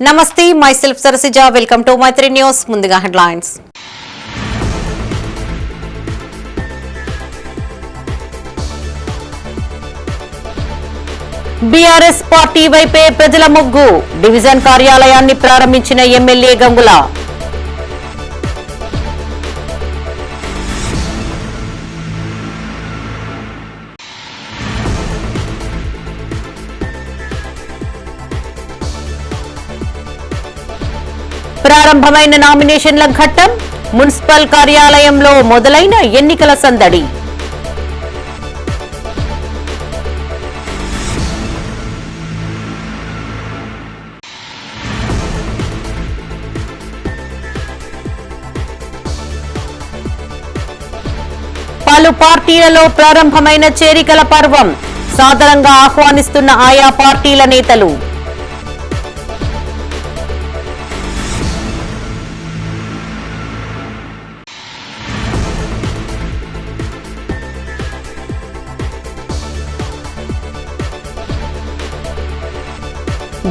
నమస్తే, myself Sarasija. Welcome to Maytri News. ముందుగా headlines. BRS party వైపే ప్రజల మొగ్గు. డివిజన్ కార్యాలయాన్ని ప్రారంభించిన ఎమ్మెల్యే గంగుల. ప్రారంభమైన నామినేషన్ల ఘట్టం. మున్సిపల్ కార్యాలయంలో మొదలైన ఎన్నికల సందడి. పలు పార్టీలలో ప్రారంభమైన చేరికల పర్వం. సాదరంగా ఆహ్వానిస్తున్న ఆయా పార్టీల నేతలు.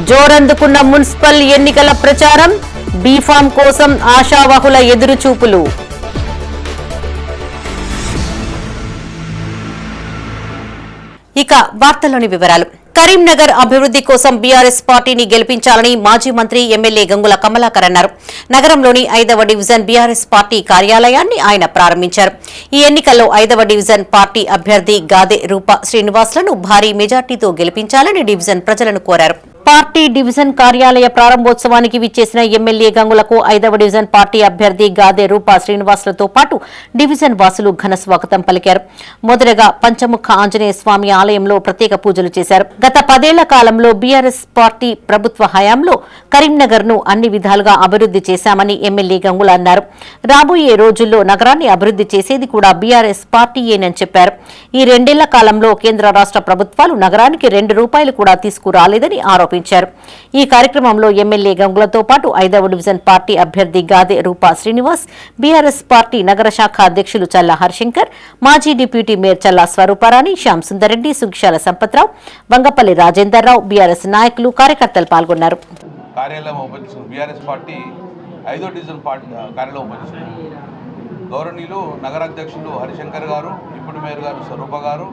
జోరందుకున్న మున్సిపల్ ఎన్నికల ప్రచారం. బీఫామ్ కోసం ఆశావహుల ఎదురుచూపులు. ఇక వార్తల్లోని వివరాలు. కరీంనగర్ అభివృద్ధి కోసం బీఆర్ఎస్ పార్టీని గెలిపించాలని మాజీ మంత్రి ఎమ్మెల్యే గంగుల కమలాకర్ అన్నారు. నగరంలోని 5వ డివిజన్ బీఆర్ఎస్ పార్టీ కార్యాలయాన్ని ఆయన ప్రారంభించారు. ఈ ఎన్నికల్లో 5వ డివిజన్ పార్టీ అభ్యర్థి గాదె రూప శ్రీనివాస్లను భారీ మెజార్టీతో గెలిపించాలని డివిజన్ ప్రజలను కోరారు. పార్టీ డివిజన్ కార్యాలయ ప్రారంభోత్సవానికి విచ్చేసిన ఎమ్మెల్యే గంగులకు 5వ డివిజన్ పార్టీ అభ్యర్థి గాదె రూప శ్రీనివాసులతో పాటు డివిజన్ వాసులు ఘన స్వాగతం పలికారు. మొదటగా పంచముఖ ఆంజనేయ స్వామి ఆలయంలో ప్రత్యేక పూజలు చేశారు. గత 10 ఏళ్ల కాలంలో బీఆర్ఎస్ పార్టీ ప్రభుత్వ హయాంలో కరీంనగర్ ను అన్ని విధాలుగా అభివృద్ధి చేశామని ఎమ్మెల్యే గంగుల అన్నారు. రాబోయే రోజుల్లో నగరాన్ని అభివృద్ధి చేసేది కూడా బీఆర్ఎస్ పార్టీయేనని చెప్పారు. ఈ 2 ఏళ్ల కాలంలో కేంద్ర రాష్ట్ర ప్రభుత్వాలు నగరానికి ₹2 కూడా తీసుకురాలేదని ఆరోపించారు. ఈ కార్యక్రమంలో ఎమ్మెల్యే గంగులతో పాటు 5వ డివిజన్ పార్టీ అభ్యర్థి గాదె రూప శ్రీనివాస్, బీఆర్ఎస్ పార్టీ నగర శాఖ అధ్యక్షులు చల్లా హర్షంకర్, మాజీ డిప్యూటీ మేయర్ చల్లా స్వరూపారాణి, శ్యామ్ సుందర్రెడ్డి, సుక్షాల సంపత్రావు, వంగపల్లి రాజేందర్రావు, బీఆర్ఎస్ నాయకులు, కార్యకర్తలు పాల్గొన్నారు. గౌరవనీయులు నగరాధ్యక్షులు హరిశంకర్ గారు, డిప్యూటీ మేయర్ గారు స్వరూప గారు,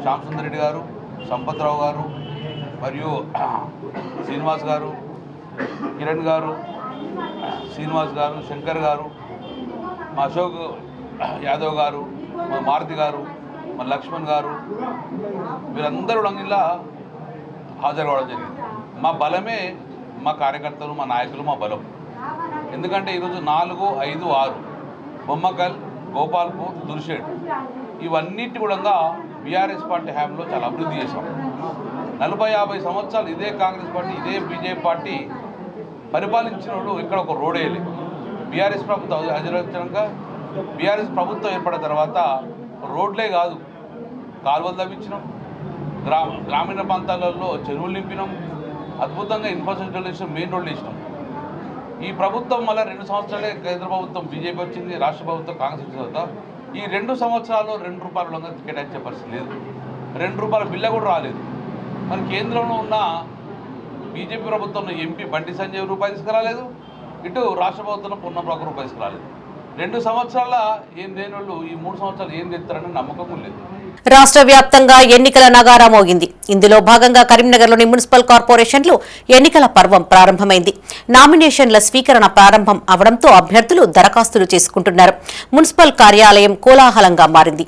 శ్యామ్ సుందర్రెడ్డి గారు, సంపత్రావు గారు, మరియు శ్రీనివాస్ గారు, కిరణ్ గారు, శ్రీనివాస్ గారు, శంకర్ గారు, మా అశోక్ యాదవ్ గారు, మా మారుతి గారు, మా లక్ష్మణ్ గారు, వీరందరూ ఇలా హాజరు కావడం జరిగింది. మా బలమే మా కార్యకర్తలు, మా నాయకులు, మా బలం. ఎందుకంటే ఈరోజు 4, 5, 6 బొమ్మకల్, గోపాల్పూర్, దుర్షేడ్ ఇవన్నిటి కూడా బీఆర్ఎస్ పార్టీ హయాంలో చాలా అభివృద్ధి చేశాం. 40-50 సంవత్సరాలు ఇదే కాంగ్రెస్ పార్టీ, ఇదే బీజేపీ పార్టీ పరిపాలించినప్పుడు ఇక్కడ ఒక రోడ్ వేయలేదు. బీఆర్ఎస్ ప్రభుత్వం అధిరోచాక బీఆర్ఎస్ ప్రభుత్వం ఏర్పడిన తర్వాత రోడ్లే కాదు, కాలువలు తవ్వించినాం, గ్రామీణ ప్రాంతాలలో చెరువులు నింపినాం, అద్భుతంగా ఇన్ఫ్రాస్ట్రక్చర్ వేసినాం, మెయిన్ రోడ్లు వేసినాం. ఈ ప్రభుత్వం మళ్ళీ 2 సంవత్సరాలే కేంద్ర ప్రభుత్వం బీజేపీ వచ్చింది, రాష్ట్ర ప్రభుత్వం కాంగ్రెస్ వచ్చిన తర్వాత ఈ 2 సంవత్సరాలు ₹2 కేటాయించే పరిస్థితి లేదు. ₹2 బిల్ల కూడా రాలేదు. మరి కేంద్రంలో ఉన్న బీజేపీ ప్రభుత్వంలో ఎంపీ బండి సంజయ్ రూపాయి తీసుకురాలేదు, ఇటు రాష్ట్ర ప్రభుత్వంలో పొన్నం రూపాయి తీసుకురాలేదు. 2 సంవత్సరాల ఏం లేని వాళ్ళు ఈ 3 సంవత్సరాలు ఏం తెస్తారని నమ్మకం లేదు. రాష్ట్ర వ్యాప్తంగా ఎన్నికల నగారా మోగింది. ఇందులో భాగంగా కరీంనగర్లోని మున్సిపల్ కార్పొరేషన్లో ఎన్నికల పర్వం ప్రారంభమైంది. నామినేషన్ల స్వీకరణ ప్రారంభం అవడంతో అభ్యర్థులు దరఖాస్తులు చేసుకుంటున్నారు. మున్సిపల్ కార్యాలయం కోలాహలంగా మారింది.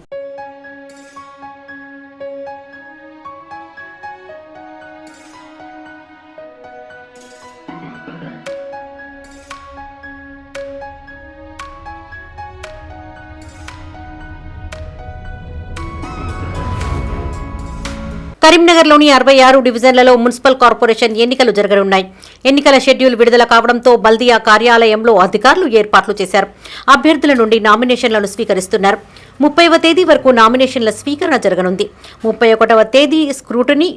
కరీంనగర్లోని 66 డివిజన్లలో మున్సిపల్ కార్పొరేషన్ ఎన్నికలు జరగనున్నాయి. ఎన్నికల షెడ్యూల్ విడుదల కావడంతో బల్దియా కార్యాలయంలో అధికారులు ఏర్పాట్లు చేశారు. అభ్యర్థుల నుండి నామినేషన్లను స్వీకరిస్తున్నారు. 30వ తేదీ వరకు నామినేషన్ల స్వీకరణ జరగనుంది. 31వ తేదీ స్క్రూటనీ,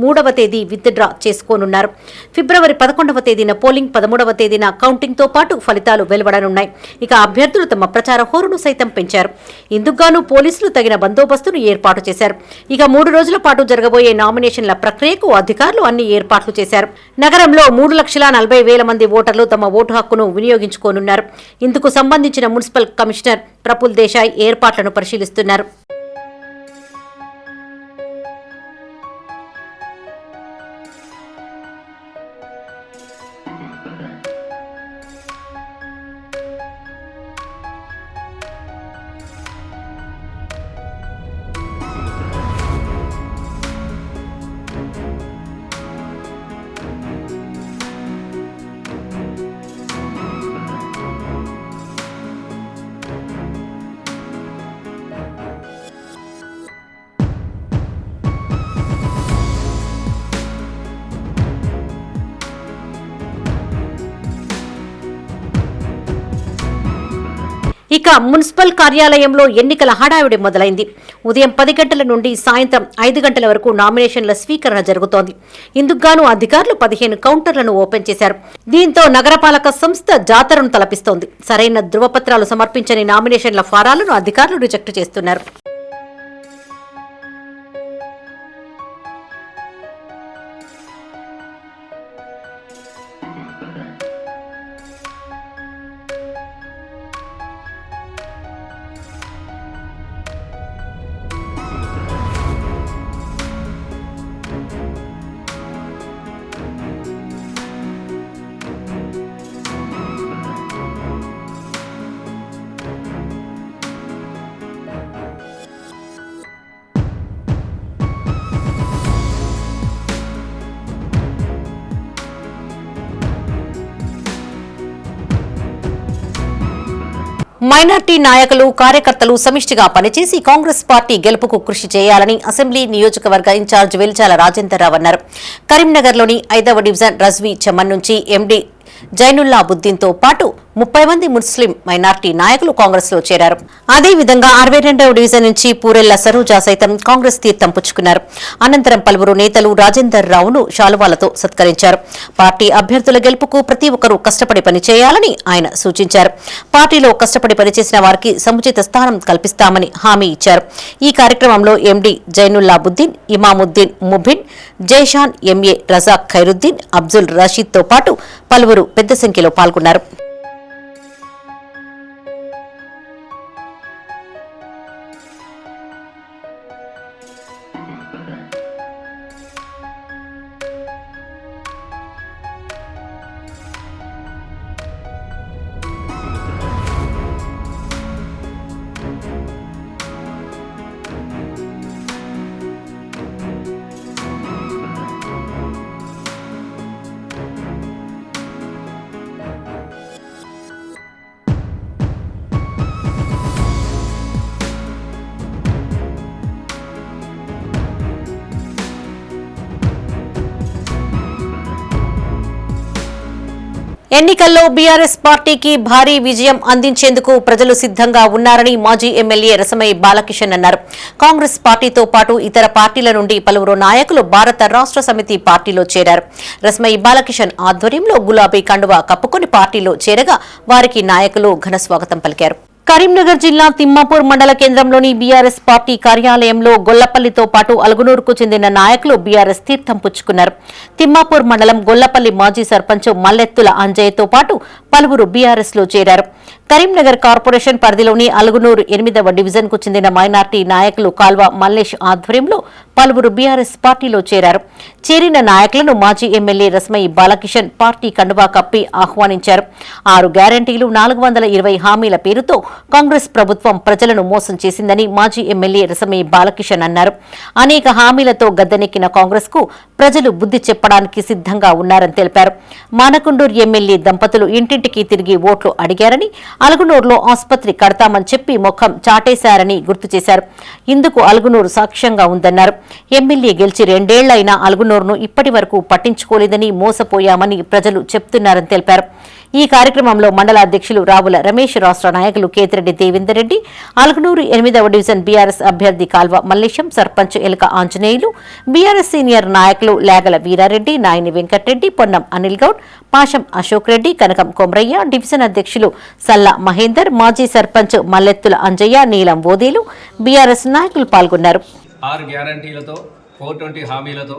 3వ తేదీ విత్డ్రా చేసుకోనున్నారు. ఫిబ్రవరి 11వ తేదీన పోలింగ్, 13వ తేదీన కౌంటింగ్తో పాటు ఫలితాలు వెలువడనున్నాయి. ఇక అభ్యర్థులు తమ ప్రచార హోరును సైతం పెంచారు. ఇందుకుగాను పోలీసులు తగిన బందోబస్తును ఏర్పాటు చేశారు. ఇక 3 రోజుల పాటు జరగబోయే నామినేషన్ల ప్రక్రియకు అధికారులు అన్ని ఏర్పాట్లు చేశారు. నగరంలో 3,40,000 మంది ఓటర్లు తమ ఓటు హక్కును వినియోగించుకోనున్నారు. ఇందుకు సంబంధించిన మున్సిపల్ కమిషనర్ ప్రఫుల్ దేశాయ్ ఏర్పాట్లను పరిశీలిస్తున్నారు. ఇక మున్సిపల్ కార్యాలయంలో ఎన్నికల హడావిడి మొదలైంది. ఉదయం 10 గంటల నుండి సాయంత్రం 5 గంటల వరకు నామినేషన్ల స్వీకరణ జరుగుతోంది. ఇందుకుగాను అధికారులు 15 కౌంటర్లను ఓపెన్ చేశారు. దీంతో నగరపాలక సంస్థ జాతరను తలపిస్తోంది. సరైన ధృవపత్రాలు సమర్పించని నామినేషన్ల ఫారాలను అధికారులు రిజెక్ట్ చేస్తున్నారు. మైనార్టీ నాయకులు, కార్యకర్తలు సమిష్టిగా పనిచేసి కాంగ్రెస్ పార్టీ గెలుపుకు కృషి చేయాలని అసెంబ్లీ నియోజకవర్గ ఇన్ఛార్జ్ వెల్చాల రాజేందర్ రావు అన్నారు. కరీంనగర్లోని 5వ డివిజన్ రజ్వీ చమన్ నుంచి ఎండీ జైనుల్లాబుద్దీన్తో పాటు 30 మంది ముస్లిం మైనార్టీ నాయకులు కాంగ్రెస్ లో చేరారు. అదేవిధంగా 62వ డివిజన్ నుంచి పూరెళ్ల సరోజా సైతం కాంగ్రెస్ తీర్థం పుచ్చుకున్నారు. అనంతరం పలువురు నేతలు రాజేందర్ రావును శాలువాలతో సత్కరించారు. పార్టీ అభ్యర్థుల గెలుపుకు ప్రతి ఒక్కరూ కష్టపడి పనిచేయాలని ఆయన సూచించారు. పార్టీలో కష్టపడి పనిచేసిన వారికి సముచిత స్థానం కల్పిస్తామని హామీ ఇచ్చారు. ఈ కార్యక్రమంలో ఎండీ జైనుల్లాబుద్దీన్, ఇమాముద్దీన్ ముబిన్, జైషాన్, ఎంఏ రజాక్ ఖైరుద్దీన్, అబ్దుల్ రషీద్తో పాటు పలువురు పెద్ద సంఖ్యలో పాల్గొన్నారు. ఎన్నికల్లో బీఆర్ఎస్ పార్టీకి భారీ విజయం అందించేందుకు ప్రజలు సిద్ధంగా ఉన్నారని మాజీ ఎమ్మెల్యే రసమై బాలకిషన్ అన్నారు. కాంగ్రెస్ పార్టీతో పాటు ఇతర పార్టీల నుండి పలువురు నాయకులు భారత రాష్ట్ర సమితి పార్టీలో చేరారు. రసమై బాలకిషన్ ఆధ్వర్యంలో గులాబీ కండువా కప్పుకొని పార్టీలో చేరగా వారికి నాయకులు ఘన స్వాగతం పలికారు. కరీంనగర్ జిల్లా తిమ్మాపూర్ మండల కేంద్రంలోని బీఆర్ఎస్ పార్టీ కార్యాలయంలో గొల్లపల్లితో పాటు అలుగునూరుకు చెందిన నాయకులు బీఆర్ఎస్ తీర్థం పుచ్చుకున్నారు. తిమ్మాపూర్ మండలం గొల్లపల్లి మాజీ సర్పంచ్ మల్లెత్తుల అంజయ్యతో పాటు పలువురు బీఆర్ఎస్ లో చేరారు. కరీంనగర్ కార్పొరేషన్ పరిధిలోని అలుగునూరు 8వ డివిజన్ కు చెందిన మైనార్టీ నాయకులు కాల్వ మల్లేష్ ఆధ్వర్యంలో పలువురు బీఆర్ఎస్ పార్టీలో చేరారు. చేరిన నాయకులను మాజీ ఎమ్మెల్యే రసమై బాలకిషన్ పార్టీ కండువా కప్పి ఆహ్వానించారు. 6 గ్యారంటీలు, 420 హామీల పేరుతో కాంగ్రెస్ ప్రభుత్వం ప్రజలను మోసం చేసిందని మాజీ ఎమ్మెల్యే రసమై బాలకిషన్ అన్నారు. అనేక హామీలతో గద్దెనెక్కిన కాంగ్రెస్ కు ప్రజలు బుద్ధి చెప్పడానికి సిద్ధంగా ఉన్నారని తెలిపారు. మానకొండూరు ఎమ్మెల్యే దంపతులు ఇంటింటికి తిరిగి ఓట్లు అడిగారని, అలుగునూరులో ఆసుపత్రి కడతామని చెప్పి ముఖం చాటేశారని గుర్తు చేశారు. ఇందుకు అలుగునూరు సాక్ష్యంగా ఉందన్నారు. ఎమ్మెల్యే గెలిచి 2 ఏళ్లైనా అలుగునూరును ఇప్పటి వరకు పట్టించుకోలేదని, మోసపోయామని ప్రజలు చెప్తున్నారని తెలిపారు. ఈ కార్యక్రమంలో మండల అధ్యక్షులు రావుల రమేష్, రాష్ట్ర నాయకులు కేతిరెడ్డి దేవేందర్ రెడ్డి, అలగనూరు 8వ డివిజన్ బీఆర్ఎస్ అభ్యర్థి కాల్వ మల్లేశం, సర్పంచ్ ఎలుక ఆంజనేయులు, బీఆర్ఎస్ సీనియర్ నాయకులు లేగల వీరారెడ్డి, నాయని వెంకటరెడ్డి, పొన్నం అనిల్ గౌడ్, పాషం అశోక్ రెడ్డి, కనకం కొమరయ్య, డివిజన్ అధ్యక్షులు సల్లా మహేందర్, మాజీ సర్పంచ్ మల్లెత్తుల అంజయ్య, నీలం ఓదేలు, బీఆర్ఎస్ నాయకులు పాల్గొన్నారు. 6 గ్యారంటీలతో 420 హామీలతో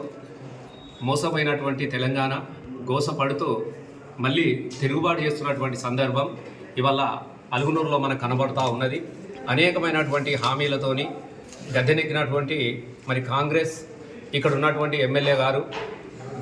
మోసపోయినటువంటి తెలంగాణ గోసపడుతూ మళ్ళీ తిరుగుబాటు చేస్తున్నటువంటి సందర్భం ఇవాళ అలుగునూరులో మనకు కనబడుతూ ఉన్నది. అనేకమైనటువంటి హామీలతోని గద్దెనెక్కినటువంటి మరి కాంగ్రెస్ ఇక్కడ ఉన్నటువంటి ఎమ్మెల్యే గారు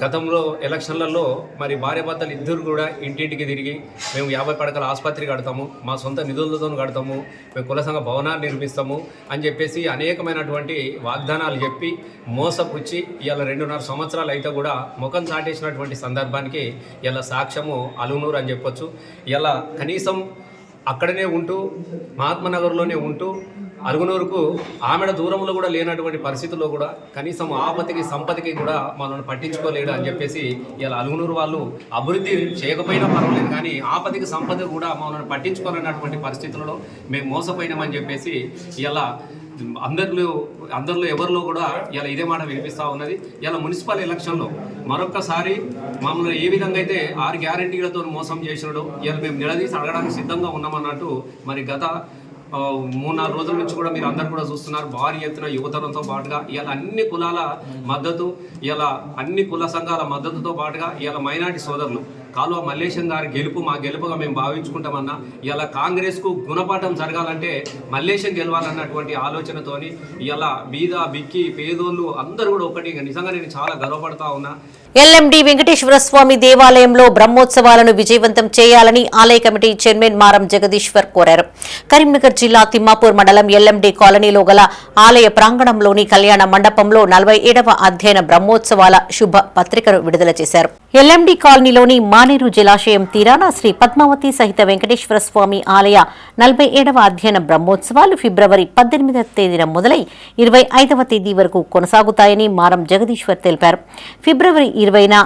గతంలో ఎలక్షన్లలో మరి భార్యాభర్తలు ఇద్దరు కూడా ఇంటింటికి తిరిగి మేము 50 పడకల ఆసుపత్రి కడతాము, మా సొంత నిధులతో కడతాము, మేము కుల సంఘ భవనాన్ని నిర్మిస్తాము అని చెప్పేసి అనేకమైనటువంటి వాగ్దానాలు చెప్పి మోసపుచ్చి ఇవాళ 2.5 సంవత్సరాలు అయితే కూడా ముఖం చాటేసినటువంటి సందర్భానికి ఇలా సాక్ష్యము అలుగునూరు అని చెప్పొచ్చు. ఇలా కనీసం అక్కడనే ఉంటూ మహాత్మానగర్లోనే ఉంటూ అలుగునూరుకు ఆమెడ దూరంలో కూడా లేనటువంటి పరిస్థితుల్లో కూడా కనీసం ఆపతికి సంపదకి కూడా మనల్ని పట్టించుకోలేడు అని చెప్పేసి ఇలా అలుగునూరు వాళ్ళు అభివృద్ధి చేయకపోయినా పర్వాలేదు, కానీ ఆపతికి సంపద కూడా మనల్ని పట్టించుకోలేనటువంటి పరిస్థితులలో మేము మోసపోయినామని చెప్పేసి ఇలా అందరిలో ఎవరిలో కూడా ఇలా ఇదే మాట వినిపిస్తూ ఉన్నది. ఇలా మున్సిపల్ ఎలక్షన్లో మరొక్కసారి మమ్మల్ని ఏ విధంగా అయితే 6 గ్యారంటీలతో మోసం చేసినాడో ఇలా మేము నిలదీసి అడగడానికి సిద్ధంగా ఉన్నామన్నట్టు మరి గత 3-4 రోజుల నుంచి కూడా మీరు అందరు కూడా చూస్తున్నారు. భారీ ఎత్తున యువతరంతో పాటుగా ఇలా అన్ని కులాల మద్దతు, ఇలా అన్ని కుల సంఘాల మద్దతుతో పాటుగా ఇలా మైనార్టీ సోదరులు కాలువ మల్లేశం గారి గెలుపు మా గెలుపుగా మేము భావించుకుంటామన్నా. ఇలా కాంగ్రెస్కు గుణపాఠం జరగాలంటే మల్లేశం గెలవాలన్నటువంటి ఆలోచనతోని ఇలా బీద బిక్కి పేదోళ్ళు అందరూ కూడా ఒకటి. నిజంగా నేను చాలా గర్వపడతా ఉన్నా. ఎల్ఎండి వెంకటేశ్వర స్వామి దేవాలయంలో బ్రహ్మోత్సవాలను విజయవంతం చేయాలని ఆలయ కమిటీ చైర్మన్ మారం జగదీశ్వర్ కోరారు. కరీంనగర్ జిల్లా తిమ్మాపూర్ మండలం ఎల్ఎండి కాలనీలో గల ఆలయ ప్రాంగణంలోని కళ్యాణ మండపంలో 47వ అధ్యయన బ్రహ్మోత్సవాల శుభ పత్రికను విడుదల చేశారు. ఎల్ఎండి కాలనీలోని మానేరు జలాశయం తీరాన శ్రీ పద్మావతి సహిత వెంకటేశ్వర స్వామి ఆలయ 47వ అధ్యయన బ్రహ్మోత్సవాలు ఫిబ్రవరి 18వ తేదీన మొదలై 25వ తేదీ వరకు కొనసాగుతాయని మారం జగదీశ్వర్ తెలిపారు. ఫిబ్రవరి 20న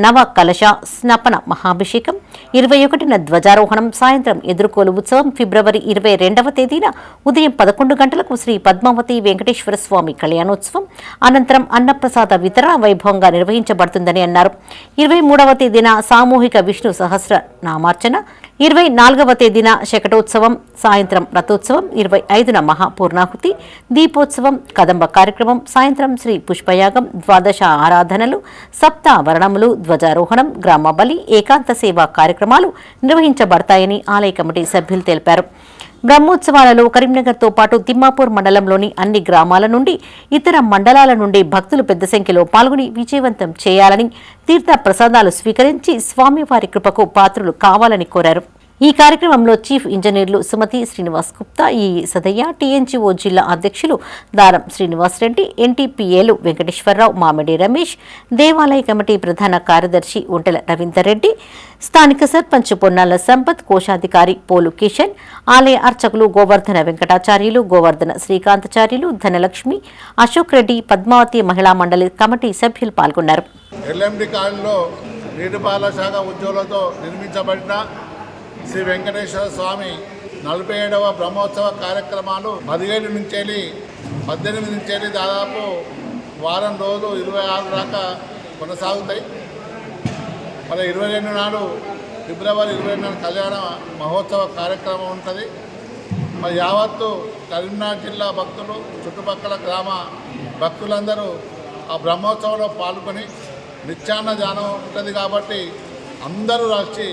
నవ కలశ స్నపన మహాభిషేకం, 21న ధ్వజారోహణం, సాయంత్రం ఎదుర్కోలు ఉత్సవం, ఫిబ్రవరి 22వ తేదీన ఉదయం 11 గంటలకు శ్రీ పద్మావతి వెంకటేశ్వర స్వామి కళ్యాణోత్సవం, అనంతరం అన్నప్రసాద వితరణ వైభవంగా నిర్వహించబడుతుందని అన్నారు. 23వ తేదీన సామూహిక విష్ణు సహస్ర నామార్చన, 24వ తేదీన శకటోత్సవం, సాయంత్రం రథోత్సవం, 25న మహాపూర్ణాహుతి, దీపోత్సవం, కదంబ కార్యక్రమం, సాయంత్రం శ్రీ పుష్పయాగం, ద్వాదశ ఆరాధనలు, సప్తావరణములు, ధ్వజారోహణం, గ్రామ బలి, ఏకాంత సేవా కార్యక్రమాలు నిర్వహించబడతాయని ఆలయ కమిటీ సభ్యులు తెలిపారు. బ్రహ్మోత్సవాలలో కరీంనగర్తో పాటు తిమ్మాపూర్ మండలంలోని అన్ని గ్రామాల నుండి, ఇతర మండలాల నుండి భక్తులు పెద్ద సంఖ్యలో పాల్గొని విజయవంతం చేయాలని, తీర్థ ప్రసాదాలు స్వీకరించి స్వామివారి కృపకు పాత్రులు కావాలని కోరారు. ఈ కార్యక్రమంలో చీఫ్ ఇంజనీర్లు సుమతి శ్రీనివాస్ గుప్తా, ఈ సదయ్య, టీఎన్జీఓ జిల్లా అధ్యక్షులు దారం శ్రీనివాస్ రెడ్డి, ఎన్టీపీఏలు వెంకటేశ్వరరావు, మామిడి రమేష్, దేవాలయ కమిటీ ప్రధాన కార్యదర్శి ఒంటెల రవీందర్ రెడ్డి, స్థానిక సర్పంచ్ పొన్నాల సంపత్, కోశాధికారి పోలు కిషన్, ఆలయ అర్చకులు గోవర్ధన వెంకటాచార్యులు, గోవర్ధన శ్రీకాంతాచార్యులు, ధనలక్ష్మి, అశోక్ రెడ్డి, పద్మావతి మహిళా మండలి కమిటీ సభ్యులు పాల్గొన్నారు. ఎల్ఎండి కాలనీలో నీటిపారుదల శాఖ ఉద్యోగులతో నిర్మించబడిన శ్రీ వెంకటేశ్వర స్వామి 47వ బ్రహ్మోత్సవ కార్యక్రమాలు 17 నుంచి దాదాపు వారం రోజులు 26 దాకా కొనసాగుతాయి. మరి 22 నాడు ఫిబ్రవరి 22 కళ్యాణ మహోత్సవ కార్యక్రమం ఉంటుంది. మరి యావత్తు కరీంనగర్ జిల్లా భక్తులు, చుట్టుపక్కల గ్రామ భక్తులందరూ ఆ బ్రహ్మోత్సవంలో పాల్గొని నిత్యాన్న ధ్యానం ఉంటుంది కాబట్టి అందరూ వచ్చి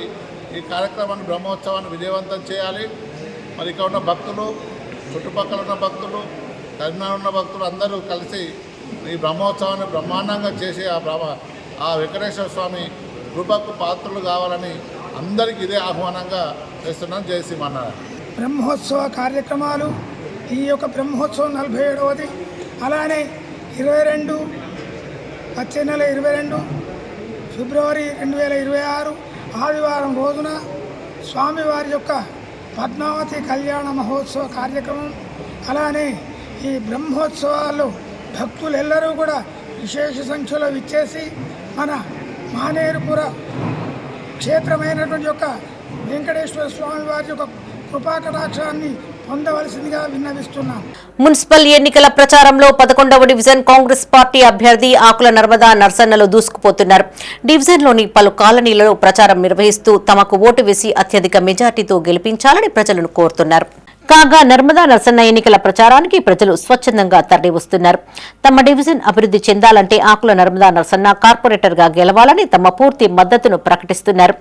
ఈ కార్యక్రమాన్ని బ్రహ్మోత్సవాన్ని విజయవంతం చేయాలి. మరి ఇక్కడ ఉన్న భక్తులు, చుట్టుపక్కల ఉన్న భక్తులు, కరీంనగర్ ఉన్న భక్తులు అందరూ కలిసి ఈ బ్రహ్మోత్సవాన్ని బ్రహ్మాండంగా చేసి ఆ వెంకటేశ్వర స్వామి కృపకు పాత్రలు కావాలని అందరికీ ఇదే ఆహ్వానంగా చేస్తున్నాం. జై శ్రీమన్నారాయణ. బ్రహ్మోత్సవ కార్యక్రమాలు ఈ యొక్క బ్రహ్మోత్సవం 47వది. అలానే 22 వచ్చే నెల 22 ఫిబ్రవరి 2026 ఆదివారం రోజున స్వామివారి యొక్క పద్మావతి కళ్యాణ మహోత్సవ కార్యక్రమం. అలానే ఈ బ్రహ్మోత్సవాల్లో భక్తులెల్లరూ కూడా విశేష సంఖ్యలో విచ్చేసి మన మానేరుపుర క్షేత్రమైనటువంటి యొక్క వెంకటేశ్వర స్వామి వారి యొక్క కృపాకటాక్షాన్ని పొందవలసిందిగా విన్నవిస్తున్నాం. మున్సిపల్ ఎన్నికల ప్రచారంలో 11వ డివిజన్ కాంగ్రెస్ పార్టీ అభ్యర్థి ఆకుల నర్మదా నర్సన్నలు దూసుకుపోతున్నారు. డివిజన్లోని పలు కాలనీలలో ప్రచారం నిర్వహిస్తూ తమకు ఓటు వేసి అత్యధిక మెజార్టీతో గెలిపించాలని ప్రజలను కోరుతున్నారు. కాగా నర్మదా నర్సన్న ఎన్నికల ప్రచారానికి ప్రజలు స్వచ్ఛందంగా తరలివస్తున్నారు. తమ డివిజన్ అభివృద్ధి చెందాలంటే ఆకుల నర్మదా నర్సన్న కార్పొరేటర్ గా గెలవాలని తమ పూర్తి మద్దతును ప్రకటిస్తున్నారు.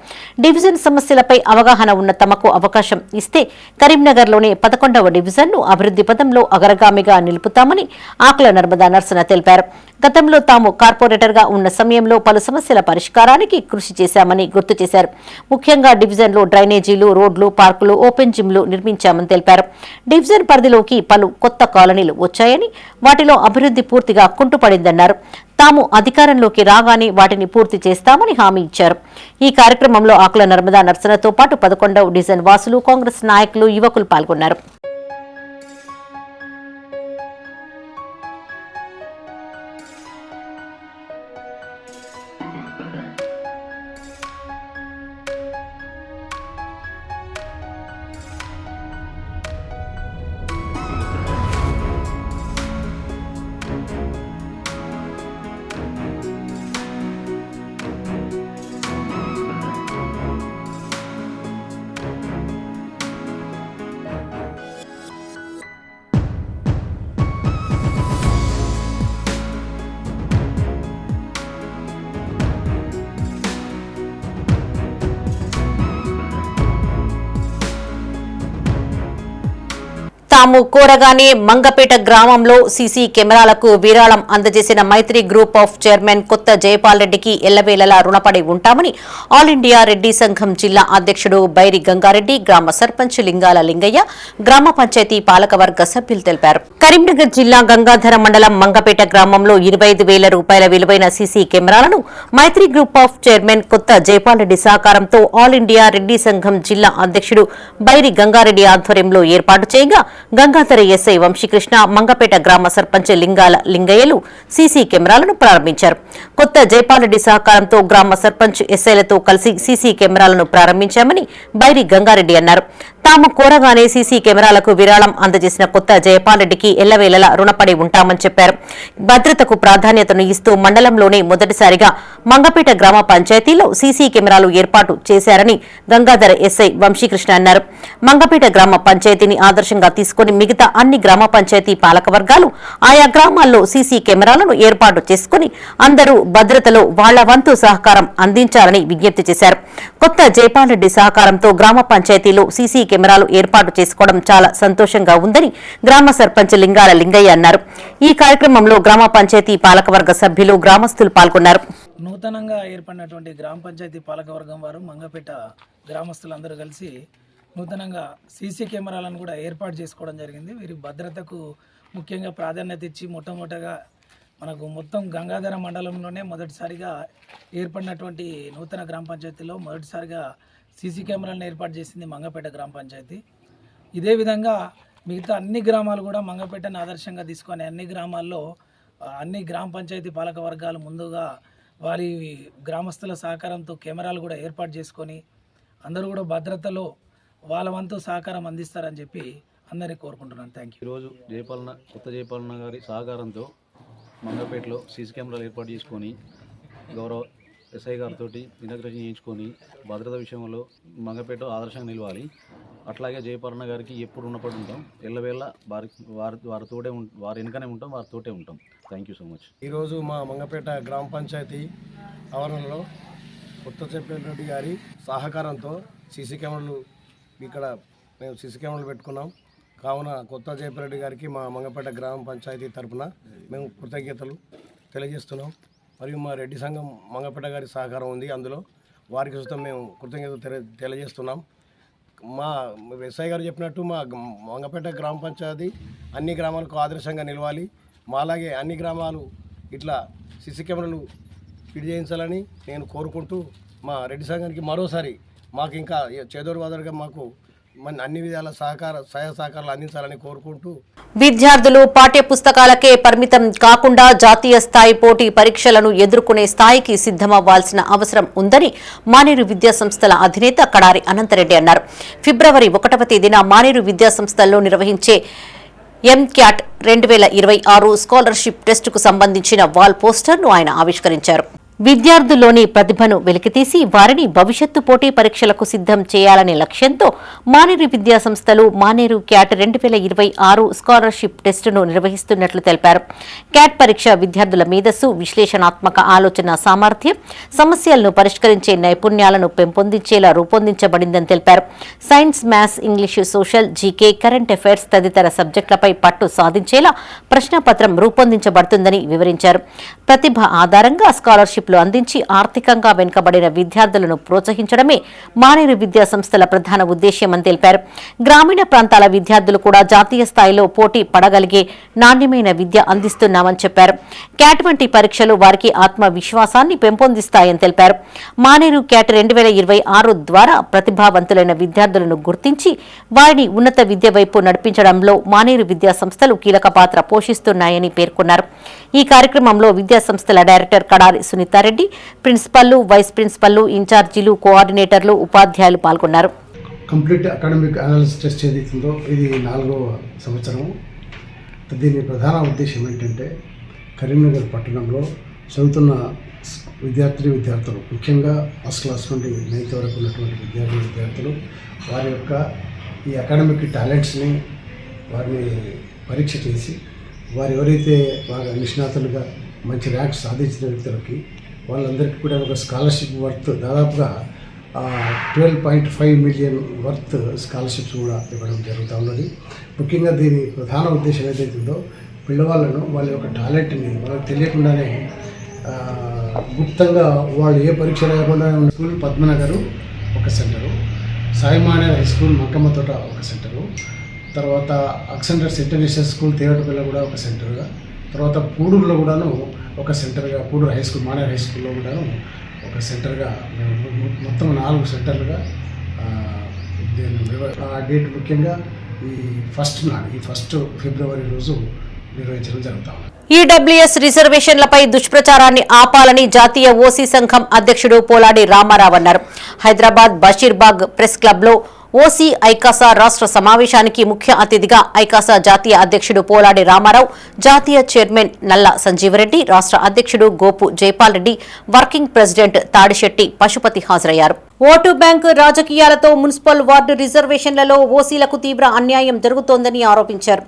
డివిజన్ సమస్యలపై అవగాహన ఉన్న తమకు అవకాశం ఇస్తే కరీంనగర్లోని 11వ డివిజన్ను అభివృద్ధి పథంలో అగ్రగామిగా నిలుపుతామని ఆకుల నర్మదా నర్సన్న తెలిపారు. గతంలో తాము కార్పొరేటర్ గా ఉన్న సమయంలో పలు సమస్యల పరిష్కారానికి కృషి చేశామని గుర్తు చేశారు. ముఖ్యంగా డివిజన్లో డ్రైనేజీలు, రోడ్లు, పార్కులు, ఓపెన్ జిమ్లు నిర్మించామని తెలిపారు. డివిజన్ పరిధిలోకి పలు కొత్త కాలనీలు వచ్చాయని వాటిలో అభివృద్ధి పూర్తిగా కుంటుపడిందన్నారు. తాము అధికారంలోకి రాగానే వాటిని పూర్తి చేస్తామని హామీ ఇచ్చారు. ఈ కార్యక్రమంలో ఆకుల నర్మదా నర్సన్నతో పాటు 11వ డివిజన్ వాసులు, కాంగ్రెస్ నాయకులు, యువకులు పాల్గొన్నారు. తాము కోరగానే మంగపేట గ్రామంలో సీసీ కెమెరాలకు విరాళం అందజేసిన మైత్రి గ్రూప్ ఆఫ్ చైర్మన్ కొత్త జయపాల్ రెడ్డికి ఎల్లవేళలా రుణపడి ఉంటామని ఆల్ ఇండియా రెడ్డి సంఘం జిల్లా అధ్యక్షుడు బైరి గంగారెడ్డి, గ్రామ సర్పంచ్ లింగాల లింగయ్య, గ్రామ పంచాయతీ పాలకవర్గ సభ్యులు తెలిపారు. కరీంనగర్ జిల్లా గంగాధర మండలం మంగపేట గ్రామంలో 25,000 రూపాయల విలువైన సీసీ కెమెరాలను మైత్రి గ్రూప్ ఆఫ్ చైర్మన్ కొత్త జయపాల్ రెడ్డి సహకారంతో ఆల్ ఇండియా రెడ్డి సంఘం జిల్లా అధ్యక్షుడు బైరి గంగారెడ్డి ఆధ్వర్యంలో ఏర్పాటు చేయగా గంగాధర ఎస్ఐ వంశీకృష్ణ, మంగపేట గ్రామ సర్పంచ్ లింగాల లింగయ్యలు సీసీ కెమెరాలను ప్రారంభించారు. కొత్త జైపాల్ రెడ్డి సహకారంతో గ్రామ సర్పంచ్ ఎస్ఐలతో కలిసి సీసీ కెమెరాలను ప్రారంభించామని బైరి గంగారెడ్డి అన్నారు. తాము కోరగానే సీసీ కెమెరాలకు విరాళం అందజేసిన కొత్త జయపాల్ రెడ్డికి ఎల్లవేళలా రుణపడి ఉంటామని చెప్పారు. భద్రతకు ప్రాధాన్యతను ఇస్తూ మండలంలోనే మొదటిసారిగా మంగపేట గ్రామ పంచాయతీలో సీసీ కెమెరాలు ఏర్పాటు చేశారని గంగాధర ఎస్ఐ వంశీకృష్ణ అన్నారు. మంగపేట గ్రామ పంచాయతీని ఆదర్శంగా తీసుకుని మిగతా అన్ని గ్రామ పంచాయతీ పాలకవర్గాలు ఆయా గ్రామాల్లో సీసీ కెమెరాలను ఏర్పాటు చేసుకుని అందరూ భద్రతలో వాళ్ల వంతు సహకారం అందించాలని విజ్ఞప్తి చేశారు. కొత్త జయపాల్ రెడ్డి సహకారంతో గ్రామ పంచాయతీలో సీసీ కెమెరాలు ఏర్పాటు చేసుకోవడం చాలా సంతోషంగా ఉందని గ్రామ సర్పంచ్ లింగాల లింగయ్య అన్నారు. ఈ కార్యక్రమంలో గ్రామ పంచాయతీ పాలకవర్గ సభ్యులు, గ్రామస్తులు పాల్గొన్నారు. నూతనంగా ఏర్పడినటువంటి గ్రామ పంచాయతీ పాలకవర్గం వారు మంగపేట గ్రామస్తులందరూ కలిసి నూతనంగా సీసీ కెమెరాలను కూడా ఏర్పాటు చేసుకోవడం జరిగింది. వీరి భద్రతకు ముఖ్యంగా ప్రాధాన్యత ఇచ్చి మొట్టమొదటగా మనకు మొత్తం గంగాధర మండలంలోనే మొదటిసారిగా ఏర్పడినటువంటి నూతన గ్రామ పంచాయతీలో మొదటిసారిగా సీసీ కెమెరాలను ఏర్పాటు చేసింది మంగపేట గ్రామ పంచాయతీ. ఇదే విధంగా మిగతా అన్ని గ్రామాలు కూడా మంగపేటను ఆదర్శంగా తీసుకొని అన్ని గ్రామాల్లో అన్ని గ్రామ పంచాయతీ పాలక వర్గాలు ముందుగా వారి గ్రామస్తుల సహకారంతో కెమెరాలు కూడా ఏర్పాటు చేసుకొని అందరూ కూడా భద్రతలో వాళ్ళ వంతు సహకారం అందిస్తారని చెప్పి అందరినీ కోరుకుంటున్నాను. Thank you. ఈరోజు కొత్త జయపాలన్న గారి సహకారంతో మంగపేటలో సీసీ కెమెరాలు ఏర్పాటు చేసుకొని గౌరవ ఎస్ఐ గారితో ఇనాగ్రేషన్ చేయించుకొని భద్రత విషయంలో మంగపేట ఆదర్శంగా నిలవాలి. అట్లాగే జయపాలన్న గారికి ఎప్పుడు రుణపడి ఉంటాం. ఎల్లవేళ వారితోటే వారి వెనుకనే ఉంటాం, వారితోటే ఉంటాం. Thank you so much. ఈరోజు మా మంగపేట గ్రామ పంచాయతీ ఆవరణలో కొత్త జయపాల్ రెడ్డి గారి సహకారంతో సీసీ కెమెరాలు ఇక్కడ మేము సీసీ కెమెరాలు పెట్టుకున్నాం. కావున కొత్త జయపాల్ రెడ్డి గారికి మా మంగపేట గ్రామ పంచాయతీ తరఫున మేము కృతజ్ఞతలు తెలియజేస్తున్నాం. మరియు మా రెడ్డి సంఘం మంగపేట గారి సహకారం ఉంది, అందులో వారికి చూస్తాం మేము కృతజ్ఞతలు తెలియజేస్తున్నాం. మా ఎస్ఐ గారు చెప్పినట్టు మా మంగపేట గ్రామ పంచాయతీ అన్ని గ్రామాలకు ఆదర్శంగా నిలవాలి. మాలాగే అన్ని గ్రామాలు ఇట్లా సీసీ కెమెరాలు ఫిట్ చేయించాలని నేను కోరుకుంటూ మా రెడ్డి సంఘానికి మరోసారి మాకు ఇంకా చేదోడు వాదోడుగా మాకు మన అన్ని విధాల సహాయ సహకారాలు అందించాలని కోరుకుంటూ విద్యార్థులు పాఠ్య పుస్తకాలకే పరిమితం కాకుండా జాతీయ స్థాయి పోటీ పరీక్షలను ఎదుర్కొనే స్థాయికి సిద్దమవ్వాల్సిన అవసరం ఉందని మానేరు విద్యాసంస్థల అధినేత కడారి అనంతరెడ్డి అన్నారు. ఫిబ్రవరి 1వ తేదీన మానేరు విద్యాసంస్థల్లో నిర్వహించే ఎంక్యాట్ 2026 స్కాలర్షిప్ టెస్టుకు సంబంధించిన వాల్ పోస్టర్ను ఆయన ఆవిష్కరించారు. విద్యార్థుల్లోని ప్రతిభను వెలికితీసి వారిని భవిష్యత్తు పోటీ పరీక్షలకు సిద్దం చేయాలనే లక్ష్యంతో మానేరు విద్యాసంస్థలు మానేరు క్యాట్ 2026 స్కాలర్షిప్ టెస్టును నిర్వహిస్తున్నట్లు తెలిపారు. క్యాట్ పరీక్ష విద్యార్థుల మేధస్సు, విశ్లేషణాత్మక ఆలోచన సామర్థ్యం, సమస్యలను పరిష్కరించే నైపుణ్యాలను పెంపొందించేలా రూపొందించబడిందని తెలిపారు. Science, maths, English, social, GK, current affairs తదితర సబ్జెక్టులపై పట్టు సాధించేలా ప్రశ్నపత్రం రూపొందించబడుతుందని వివరించారు. ప్రతిభ ఆధారంగా స్కాలర్షిప్ అందించి ఆర్థికంగా వెనుకబడిన విద్యార్థులను ప్రోత్సహించడమే మానేరు విద్యాసంస్థల ప్రధాన ఉద్దేశ్యమని తెలిపారు. గ్రామీణ ప్రాంతాల విద్యార్థులు కూడా జాతీయ స్థాయిలో పోటీ పడగలిగే నాణ్యమైన విద్య అందిస్తున్నామని చెప్పారు. క్యాట్ వంటి పరీక్షలు వారికి ఆత్మవిశ్వాసాన్ని పెంపొందిస్తాయని తెలిపారు. మానేరు క్యాట్ 2026 ద్వారా ప్రతిభావంతులైన విద్యార్థులను గుర్తించి వారిని ఉన్నత విద్య వైపు నడిపించడంలో మానేరు విద్యాసంస్థలు కీలక పాత్ర పోషిస్తున్నాయని పేర్కొన్నారు. ఈ కార్యక్రమంలో విద్యాసంస్థల డైరెక్టర్ కడారి సునీతారెడ్డి, ప్రిన్సిపల్లు, వైస్ ప్రిన్సిపల్లు, ఇన్ఛార్జీలు, కోఆర్డినేటర్లు, ఉపాధ్యాయులు పాల్గొన్నారు. కంప్లీట్ అకాడమిక్ అనాలిసిస్ టెస్ట్ ఏదైతుందో ఇది 4వ సంవత్సరం. దీని ప్రధాన ఉద్దేశం ఏంటంటే కరీంనగర్ పట్టణంలో చదువుతున్న విద్యార్థులు ముఖ్యంగా ఫస్ట్ క్లాస్ నుండి 9th వరకు ఉన్నటువంటి విద్యార్థులు వారి యొక్క ఈ అకాడమిక్ టాలెంట్స్ని వారిని పరీక్ష చేసి వారు ఎవరైతే బాగా నిష్ణాతులుగా మంచి ర్యాంక్స్ సాధించిన వ్యక్తులకి వాళ్ళందరికీ కూడా ఒక స్కాలర్షిప్ వర్త్ దాదాపుగా 12.5 మిలియన్ వర్త్ స్కాలర్షిప్స్ కూడా ఇవ్వడం జరుగుతూ ఉన్నది. ముఖ్యంగా దీని ప్రధాన ఉద్దేశం ఏదైతుందో పిల్లవాళ్ళను వాళ్ళ యొక్క టాలెంట్ని వాళ్ళకి తెలియకుండానే గుప్తంగా వాళ్ళు ఏ పరీక్ష లేకుండా ఉన్న స్కూల్ పద్మనగరు ఒక సెంటరు, సాయిమానే హై స్కూల్ మంకమ్మతోట ఒక సెంటరు, తర్వాత అక్సెండర్స్ ఇంటర్నేషనల్ స్కూల్ తేవటపల్లి కూడా ఒక సెంటర్గా, తర్వాత పూడూరులో కూడాను ఒక సెంటర్గా, Pudur high school Maner high స్కూల్లో కూడాను ఒక సెంటర్గా మేము మొత్తం 4 సెంటర్లుగా ఆ డేట్ ముఖ్యంగా ఈ ఫస్ట్ ఫిబ్రవరి రోజు నిర్వహించడం జరుగుతాం. ఈడబ్ల్యూఎస్ రిజర్వేషన్లపై దుష్ప్రచారాన్ని ఆపాలని జాతీయ ఓసీ సంఘం అధ్యక్షుడు పోలాడి రామారావు అన్నారు. హైదరాబాద్ బషీర్బాగ్ ప్రెస్ క్లబ్లో ఓసీ ఐకాసా రాష్ట్ర సమావేశానికి ముఖ్య అతిథిగా ఐకాసా జాతీయ అధ్యక్షుడు పోలాడి రామారావు, జాతీయ చైర్మన్ నల్ల సంజీవరెడ్డి, రాష్ట్ర అధ్యక్షుడు గోపు జైపాల్ రెడ్డి, వర్కింగ్ ప్రెసిడెంట్ తాడిశెట్టి పశుపతి హాజరయ్యారు. ఓటు బ్యాంకు రాజకీయాలతో మున్సిపల్ వార్డు రిజర్వేషన్లలో ఓసీలకు తీవ్ర అన్యాయం జరుగుతోందని ఆరోపించారు.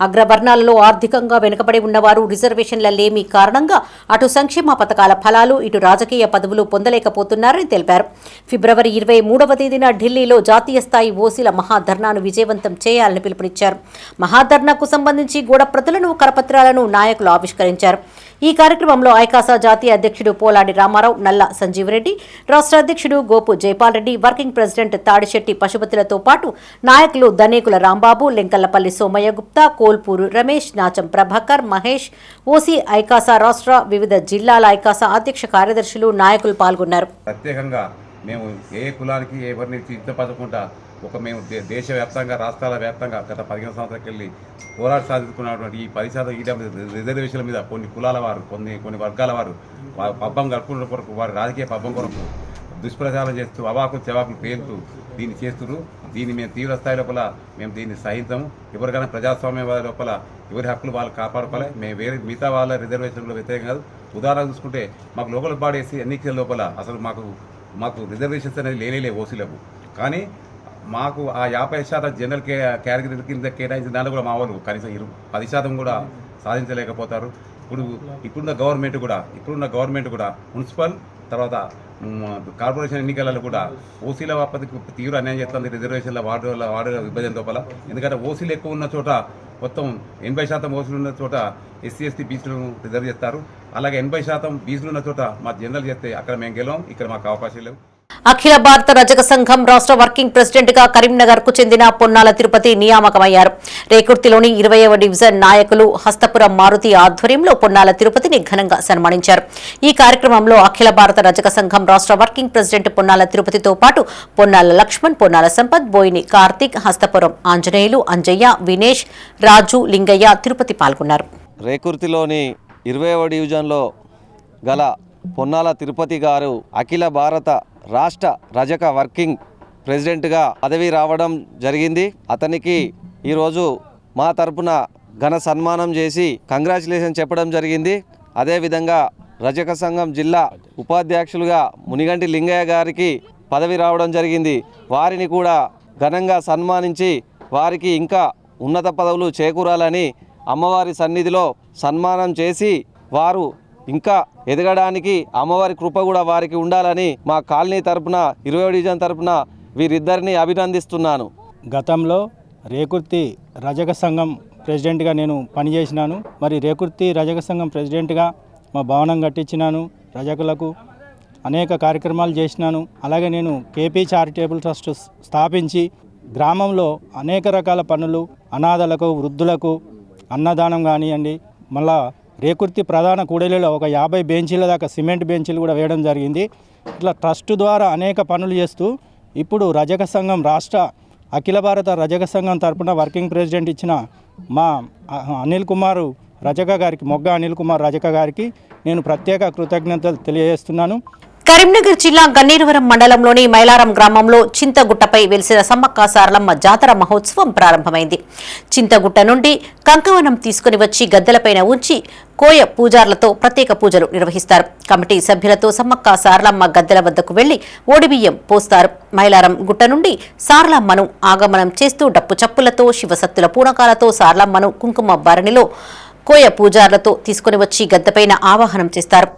అగ్రవర్ణాలలో ఆర్థికంగా వెనుకబడి ఉన్నవారు రిజర్వేషన్ల లేమి కారణంగా అటు సంక్షేమ పథకాల ఫలాలు, ఇటు రాజకీయ పదవులు పొందలేకపోతున్నారని తెలిపారు. ఫిబ్రవరి 23వ తేదీన ఢిల్లీలో జాతీయ స్థాయి ఓసీల మహాధర్నాను విజయవంతం చేయాలని పిలుపునిచ్చారు. మహాధర్నాకు సంబంధించి గోడప్రతులను, కరపత్రాలను నాయకులు ఆవిష్కరించారు. ఈ కార్యక్రమంలో ఐకాసా జాతీయ అధ్యక్షుడు పోలాడి రామారావు, నల్ల సంజీవరెడ్డి, రాష్ట్ర అధ్యక్షుడు గోపు జైపాల్ రెడ్డి, వర్కింగ్ ప్రెసిడెంట్ తాడిశెట్టి పశుపతులతో పాటు నాయకులు దనేకుల రాంబాబు, లెంకల్లపల్లి సోమయ్య గుప్తా, కోల్పూరు రమేష్, నాచం ప్రభాకర్, మహేష్, ఓసీ ఐకాసా రాష్ట్ర, వివిధ జిల్లాల ఐకాసా అధ్యక్ష కార్యదర్శులు, నాయకులు పాల్గొన్నారు. ప్రత్యేకంగా మేము ఏ కులానికి ఎవరిని సిద్ధపడకుండా మేము దేశవ్యాప్తంగా, రాష్ట్రాల వ్యాప్తంగా గత 15 సంవత్సరాలకు వెళ్ళి పోరాట సాధించుకున్నటువంటి ఈ 10% ఈడబ్ల్యూ రిజర్వేషన్ల మీద కొన్ని కులాల వారు, కొన్ని వర్గాల వారు పబ్బం గడుపుకున్న కొరకు, వారి రాజకీయ పబ్బం కొరకు దుష్ప్రచారం చేస్తూ అవాకులు చెవాకులు పేరుతూ దీన్ని చేస్తున్నారు. దీన్ని మేము తీవ్ర స్థాయి లోపల మేము దీన్ని సహించాము. ఎవరికైనా ప్రజాస్వామ్య లోపల ఎవరి హక్కులు వాళ్ళు కాపాడుకోవాలి. మేము మిగతా వాళ్ళ రిజర్వేషన్లో వ్యతిరేకం కాదు. ఉదాహరణ చూసుకుంటే మాకు లోకల్ బాడీస్ ఎన్నికల లోపల అసలు మాకు రిజర్వేషన్స్ అనేది లేనే ఓసీలకు. కానీ మాకు ఆ 50% జనరల్ కేటగిరీ కింద కేటాయించిన దాంట్లో కూడా మా వాళ్ళు కనీసం 10% కూడా సాధించలేకపోతారు. ఇప్పుడున్న గవర్నమెంట్ కూడా మున్సిపల్ తర్వాత కార్పొరేషన్ ఎన్నికలలో కూడా ఓసీల వాపతికి తీవ్ర అన్యాయం చేస్తుంది. రిజర్వేషన్ల వార్డుల విభజన లోపల. ఎందుకంటే ఓసీలు ఎక్కువ ఉన్న చోట మొత్తం 80% ఓసీలు ఉన్న చోట ఎస్సీ ఎస్టీ బీసీలను రిజర్వ్ చేస్తారు. అలాగే 80% బీసీలు ఉన్న చోట మా జనరల్ చేస్తే అక్కడ మేము గెలవం, ఇక్కడ మాకు అవకాశం లేవు. అఖిల భారత రజక సంఘం రాష్ట్ర వర్కింగ్ ప్రెసిడెంట్ గా కరీంనగర్ కు చెందిన పొన్నాల తిరుపతి నియామకమయ్యారు. రేకుర్తిలోని 20వ డివిజన్ నాయకులు హస్తపురం మారుతి ఆధ్వర్యంలో పొన్నాల తిరుపతిని ఘనంగా సన్మానించారు. ఈ కార్యక్రమంలో అఖిల భారత రజక సంఘం రాష్ట్ర వర్కింగ్ ప్రెసిడెంట్ పొన్నాల తిరుపతితో పాటు పొన్నాల లక్ష్మణ్, పొన్నాల సంపత్, బోయిని కార్తిక్, హస్తపురం ఆంజనేయులు, అంజయ్య, వినేష్, రాజు, లింగయ్య, తిరుపతి పాల్గొన్నారు. రేకుర్తిలోని 20వ డివిజన్లో గల పొన్నాల తిరుపతి గారు అఖిల భారత రాష్ట్ర రజక వర్కింగ్ ప్రెసిడెంట్గా పదవి రావడం జరిగింది. అతనికి ఈరోజు మా తరపున ఘన సన్మానం చేసి కంగ్రాచులేషన్ చెప్పడం జరిగింది. అదేవిధంగా రజక సంఘం జిల్లా ఉపాధ్యక్షులుగా మునిగంటి లింగయ్య గారికి పదవి రావడం జరిగింది. వారిని కూడా ఘనంగా సన్మానించి వారికి ఇంకా ఉన్నత పదవులు చేకూరాలని అమ్మవారి సన్నిధిలో సన్మానం చేసి వారు ఇంకా ఎదగడానికి అమ్మవారి కృప కూడా వారికి ఉండాలని మా కాలనీ తరపున 20వ డివిజన్ తరపున వీరిద్దరిని అభినందిస్తున్నాను. గతంలో రేకుర్తి రజక సంఘం ప్రెసిడెంట్గా నేను పనిచేసినాను. మరి రేకుర్తి రజక సంఘం ప్రెసిడెంట్గా మా భవనం కట్టించినాను. రజకులకు అనేక కార్యక్రమాలు చేసినాను. అలాగే నేను కేపీ చారిటబుల్ ట్రస్ట్ స్థాపించి గ్రామంలో అనేక రకాల పనులు అనాథలకు, వృద్ధులకు అన్నదానం కానివ్వండి, మళ్ళా రేకుర్తి ప్రధాన కూడలిలో ఒక 50 బెంచీల దాకా సిమెంట్ బెంచీలు కూడా వేయడం జరిగింది. ఇట్లా ట్రస్ట్ ద్వారా అనేక పనులు చేస్తూ ఇప్పుడు రజక సంఘం రాష్ట్ర అఖిల భారత రజక సంఘం తరపున వర్కింగ్ ప్రెసిడెంట్ ఇచ్చిన మా అనిల్ కుమార్ రజక గారికి, మొగ్గ అనిల్ కుమార్ రజక గారికి నేను ప్రత్యేక కృతజ్ఞతలు తెలియజేస్తున్నాను. కరీంనగర్ జిల్లా గన్నేరువరం మండలంలోని మైలారం గ్రామంలో చింతగుట్టపై వెలిసిన సమ్మక్క సారలమ్మ జాతర మహోత్సవం ప్రారంభమైంది. చింతగుట్ట నుండి కంకవనం తీసుకుని వచ్చి గద్దెలపైన ఉంచి కోయ పూజార్లతో ప్రత్యేక పూజలు నిర్వహిస్తారు. కమిటీ సభ్యులతో సమ్మక్క సారలమ్మ గద్దెల వద్దకు వెళ్లి ఓడిబియ్యం పోస్తారు. మైలారం గుట్ట నుండి సారలమ్మను ఆగమనం చేస్తూ డప్పు చప్పులతో, శివసత్తుల పూనకాలతో సారలమ్మను కుంకుమ భరణిలో కోయ పూజార్లతో తీసుకుని వచ్చి గద్దెపైన ఆవాహనం చేస్తారు.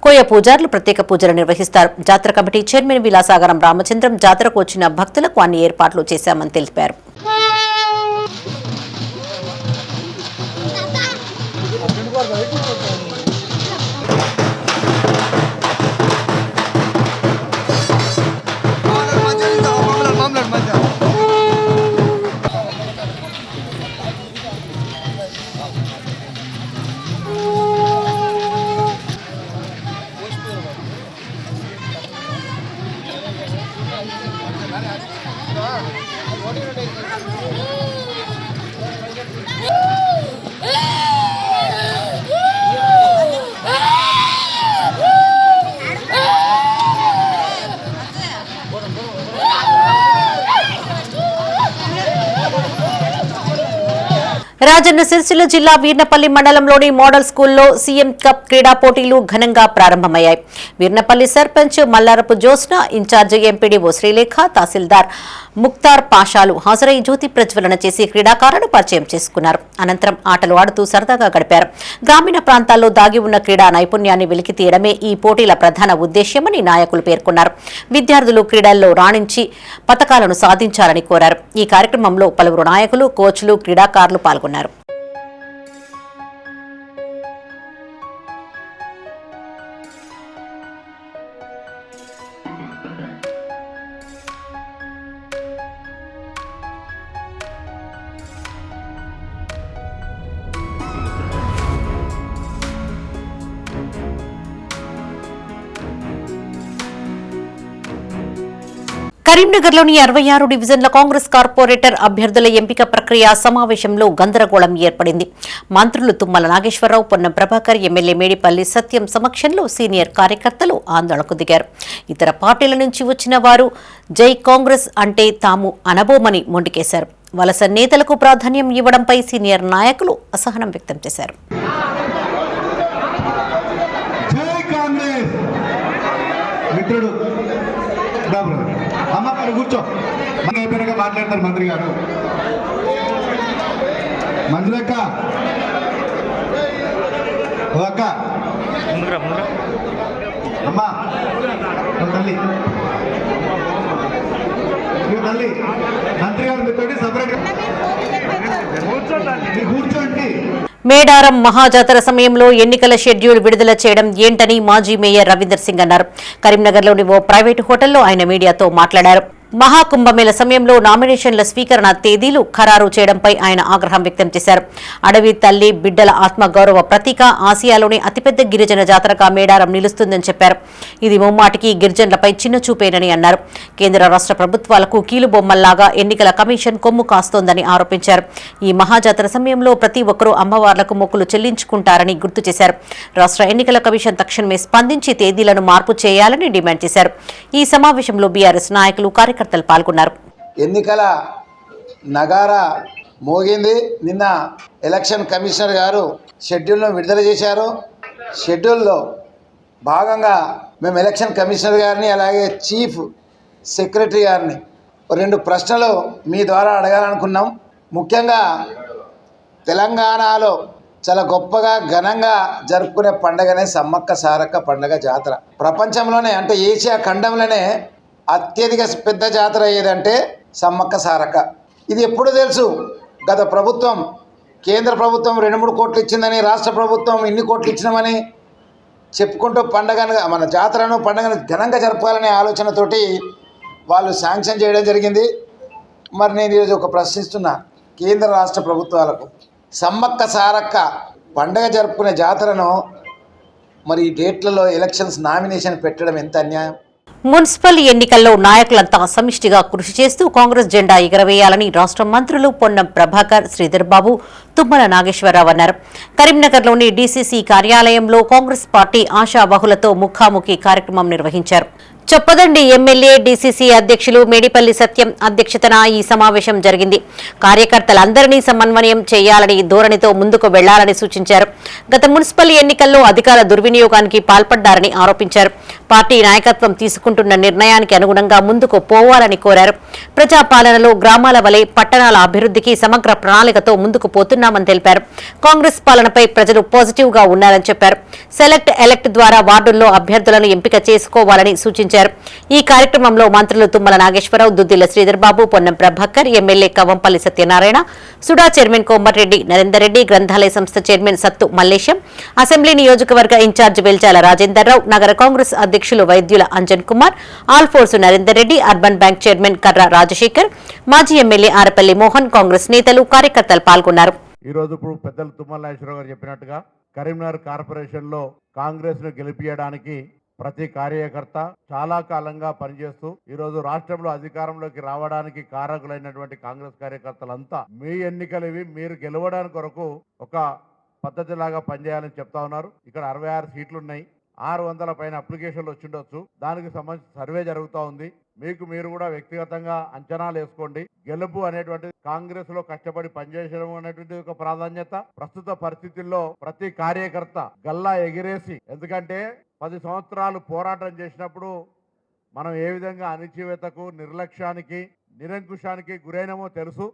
కోయ పూజారులు ప్రత్యేక పూజలు నిర్వహిస్తారు. జాతర కమిటీ చైర్మన్ విలాసాగరం రామచంద్రం జాతరకు వచ్చిన భక్తులకు అన్ని ఏర్పాట్లు చేశామని తెలిపారు. రాజన్న సిరిసిల్ల జిల్లా వీర్నపల్లి మండలంలోని మోడల్ స్కూల్లో సీఎం కప్ క్రీడా పోటీలు ఘనంగా ప్రారంభమయ్యాయి. వీర్నపల్లి సర్పంచ్ మల్లారపు జ్యోత్స్న, ఇన్ఛార్జి ఎంపీడీఓ శ్రీలేఖ, తహసీల్దార్ ముక్తార్ పాషాలు హాజరై జ్యోతి ప్రజ్వలన చేసి క్రీడాకారులను పరిచయం చేసుకున్నారు. అనంతరం ఆటలు ఆడుతూ సరదాగా గడిపారు. గ్రామీణ ప్రాంతాల్లో దాగి ఉన్న క్రీడా నైపుణ్యాన్ని వెలికి తీయడమే ఈ పోటీల ప్రధాన ఉద్దేశ్యమని నాయకులు పేర్కొన్నారు. విద్యార్థులు క్రీడల్లో రాణించి పతకాలను సాధించాలని కోరారు. ఈ కార్యక్రమంలో పలువురు నాయకులు, కోచ్లు, క్రీడాకారులు పాల్గొన్నారు. కరీంనగర్లోని 66 డివిజన్ల కాంగ్రెస్ కార్పొరేటర్ అభ్యర్థుల ఎంపిక ప్రక్రియ సమావేశంలో గందరగోళం ఏర్పడింది. మంత్రులు తుమ్మల నాగేశ్వరరావు, పొన్నం ప్రభాకర్, ఎమ్మెల్యే మేడిపల్లి సత్యం సమక్షంలో సీనియర్ కార్యకర్తలు ఆందోళనకు దిగారు. ఇతర పార్టీల నుంచి వచ్చిన వారు జై కాంగ్రెస్ అంటే తాము అనబోమని మొండికేశారు. వలస నేతలకు ప్రాధాన్యం ఇవ్వడంపై సీనియర్ నాయకులు అసహనం వ్యక్తం చేశారు. కూర్చో అయిపోయినాక మాట్లాడతారు మంత్రి గారు. మంజులక్క, అక్క, అమ్మా తల్లి తల్లి మంత్రి గారు మీతో సపరేట్ కూర్చోండి. మేడారం మహాజాతర సమయంలో ఎన్నికల షెడ్యూల్ విడుదల చేయడం ఏంటని మాజీ మేయర్ రవీందర్ సింగ్ అన్నారు. కరీంనగర్లోని ఓ ప్రైవేటు హోటల్లో ఆయన మీడియాతో మాట్లాడారు. మహాకుంభమేళ సమయంలో నామినేషన్ల స్వీకరణ తేదీలు ఖరారు చేయడంపై ఆయన ఆగ్రహం వ్యక్తం చేశారు. అడవి తల్లి బిడ్డల ఆత్మగౌరవ ప్రతీక, ఆసియాలోని అతిపెద్ద గిరిజన జాతరగా మేడారం నిలుస్తుందని చెప్పారు. ఇది ముమ్మాటికి గిరిజనులపై చిన్న చూపేనని అన్నారు. కేంద్ర రాష్ట్ర ప్రభుత్వాలకు కీలుబొమ్మల్లాగా ఎన్నికల కమిషన్ కొమ్ము కాస్తోందని ఆరోపించారు. ఈ మహాజాతర సమయంలో ప్రతి ఒక్కరూ అమ్మవార్లకు మొక్కులు చెల్లించుకుంటారని గుర్తు చేశారు. రాష్ట్ర ఎన్నికల కమిషన్ తక్షణమే స్పందించి తేదీలను మార్పు చేయాలని డిమాండ్ చేశారు. ఈ సమావేశంలో బీఆర్ఎస్ నాయకులు కార్యకర్తలు పాల్గొన్నారు. ఎన్నికల నగారా మోగింది. నిన్న ఎలక్షన్ కమిషనర్ గారు షెడ్యూల్ను విడుదల చేశారు. షెడ్యూల్లో భాగంగా మేము ఎలక్షన్ కమిషనర్ గారిని అలాగే చీఫ్ సెక్రటరీ గారిని 2 ప్రశ్నలు మీ ద్వారా అడగాలనుకున్నాం. ముఖ్యంగా తెలంగాణలో చాలా గొప్పగా ఘనంగా జరుపుకునే పండుగనే సమ్మక్క సారక్క పండుగ జాతర. ప్రపంచంలోనే అంటే ఏషియా ఖండంలోనే అత్యధిక పెద్ద జాతర ఏదంటే సమ్మక్క సారక్క. ఇది ఎప్పుడు తెలుసు? గత ప్రభుత్వం కేంద్ర ప్రభుత్వం 2-3 కోట్లు ఇచ్చిందని, రాష్ట్ర ప్రభుత్వం ఇన్ని కోట్లు ఇచ్చినామని చెప్పుకుంటూ పండగను మన జాతరను పండుగను ఘనంగా జరపాలనే ఆలోచనతోటి వాళ్ళు శాంక్షన్ చేయడం జరిగింది. మరి నేను ఈరోజు ఒక ప్రశ్నిస్తున్నా కేంద్ర రాష్ట్ర ప్రభుత్వాలకు, సమ్మక్క సారక్క పండగ జరుపుకునే జాతరను మరి ఈ డేట్లలో ఎలక్షన్స్ నామినేషన్ పెట్టడం ఎంత అన్యాయం? మున్సిపల్ ఎన్నికల్లో నాయకులంతా సమిష్టిగా కృషి చేస్తూ కాంగ్రెస్ జెండా ఎగరవేయాలని రాష్ట్ర మంత్రులు పొన్నం ప్రభాకర్, శ్రీధర్ బాబు, తుమ్మల నాగేశ్వరరావు అన్నారు. కరీంనగర్లోని డీసీసీ కార్యాలయంలో కాంగ్రెస్ పార్టీ ఆశావహులతో ముఖాముఖి కార్యక్రమం నిర్వహించారు. చొప్పదండి ఎమ్మెల్యే డీసీసీ అధ్యక్షులు మేడిపల్లి సత్యం అధ్యక్షతన ఈ సమావేశం జరిగింది. కార్యకర్తలందరినీ సమన్వయం చేయాలని ధోరణితో ముందుకు వెళ్లాలని సూచించారు. గత మున్సిపల్ ఎన్నికల్లో అధికార దుర్వినియోగానికి పాల్పడ్డారని ఆరోపించారు. పార్టీ నాయకత్వం తీసుకుంటున్న నిర్ణయానికి అనుగుణంగా ముందుకు పోవాలని కోరారు. ప్రజాపాలనలో గ్రామాల వలె పట్టణాల అభివృద్ధికి సమగ్ర ప్రణాళికతో ముందుకు పోతున్నామని తెలిపారు. కాంగ్రెస్ పాలనపై ప్రజలు పాజిటివ్ గా ఉన్నారని చెప్పారు. సెలెక్ట్ ఎలెక్ట్ ద్వారా వార్డుల్లో అభ్యర్థులను ఎంపిక చేసుకోవాలని సూచించారు. ఈ కార్యక్రమంలో మంత్రులు Tummala Nageswara Rao, Duddilla Sridhar Babu, Ponnam Prabhakar, MLA Kavampalli Satyanarayana, SUDA chairman Komatireddy Narender Reddy, గ్రంథాలయ సంస్థ చైర్మన్ సత్తు మల్లేశం, అసెంబ్లీ నియోజకవర్గ ఇన్ఛార్జ్ వెల్చాల రాజేందర్రావు, నగర కాంగ్రెస్ అధ్యక్షులు Vaidyula Anjan Kumar, Alphores Narender Reddy, urban bank chairman Karra Rajasekhar, మాజీ ఎమ్మెల్యే ఆరపల్లి మోహన్, కాంగ్రెస్ నేతలు కార్యకర్తలు పాల్గొన్నారు. ఈ రోజు ఇప్పుడు పెద్దలు తుమ్మల నాగేశ్వరరావు గారు చెప్పినట్టుగా కరీంనగర్ కార్పొరేషన్లో కాంగ్రెస్ ను గెలిపించడానికి ప్రతి కార్యకర్త చాలా కాలంగా పనిచేస్తూ ఈరోజు రాష్ట్రంలో అధికారంలోకి రావడానికి కారకులైనటువంటి కాంగ్రెస్ కార్యకర్తలంతా మీ ఎన్నికలు ఇవి, మీరు గెలవడానికి కొరకు ఒక పద్ధతిలాగా పనిచేయాలని చెప్తా ఉన్నారు. ఇక్కడ 66 సీట్లు ఉన్నాయి. 600 పైన అప్లికేషన్లు వచ్చిండొచ్చు. దానికి సంబంధించి సర్వే జరుగుతూ ఉంది. మీరు కూడా వ్యక్తిగతంగా అంచనాలు వేసుకోండి. గెలుపు అనేటువంటిది కాంగ్రెస్ లో కష్టపడి పనిచేయడం అనేటువంటి ఒక ప్రాధాన్యత. ప్రస్తుత పరిస్థితుల్లో ప్రతి కార్యకర్త గల్లా ఎగిరేసి, ఎందుకంటే 10 సంవత్సరాలు పోరాటం చేసినప్పుడు మనం ఏ విధంగా అణిచివేతకు, నిర్లక్ష్యానికి, నిరంకుశానికి గురైనమో తెలుసు.